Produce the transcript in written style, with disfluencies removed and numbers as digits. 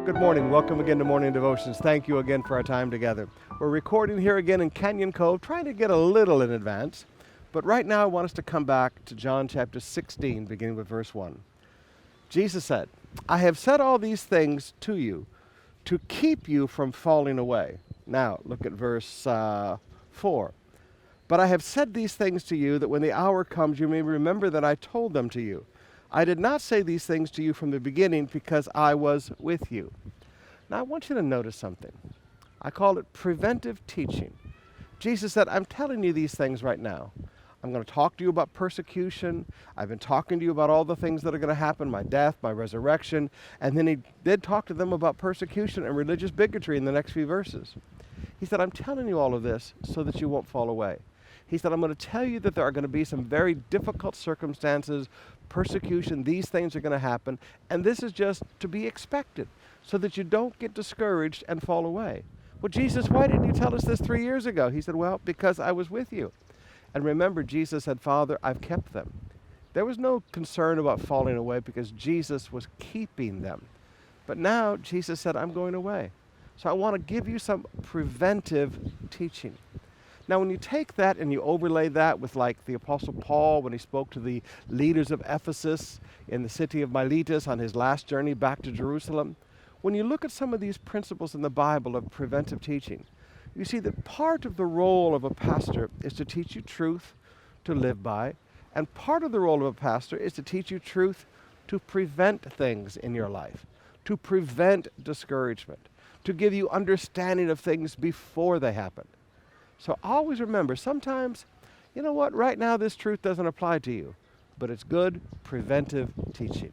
Good morning. Welcome again to Morning Devotions. Thank you again for our time together. We're recording here again in Canyon Cove, trying to get a little in advance. But right now I want us to come back to John chapter 16, beginning with verse 1. Jesus said, I have said all these things to you to keep you from falling away. Now, look at verse 4. But I have said these things to you that when the hour comes you may remember that I told them to you. I did not say these things to you from the beginning because I was with you. Now I want you to notice something. I call it preventive teaching. Jesus said, I'm telling you these things right now. I'm going to talk to you about persecution. I've been talking to you about all the things that are going to happen, my death, my resurrection. And then he did talk to them about persecution and religious bigotry in the next few verses. He said, I'm telling you all of this so that you won't fall away. He said, I'm going to tell you that there are going to be some very difficult circumstances, persecution, these things are going to happen, and this is just to be expected so that you don't get discouraged and fall away. Well, Jesus, why didn't you tell us this 3 years ago? He said, well, because I was with you. And remember, Jesus said, Father, I've kept them. There was no concern about falling away because Jesus was keeping them. But now Jesus said, I'm going away. So I want to give you some preventive teaching. Now, when you take that and you overlay that with like the Apostle Paul when he spoke to the leaders of Ephesus in the city of Miletus on his last journey back to Jerusalem, when you look at some of these principles in the Bible of preventive teaching, you see that part of the role of a pastor is to teach you truth to live by, and part of the role of a pastor is to teach you truth to prevent things in your life, to prevent discouragement, to give you understanding of things before they happen. So always remember, sometimes, you know what, right now this truth doesn't apply to you, but it's good preventive teaching.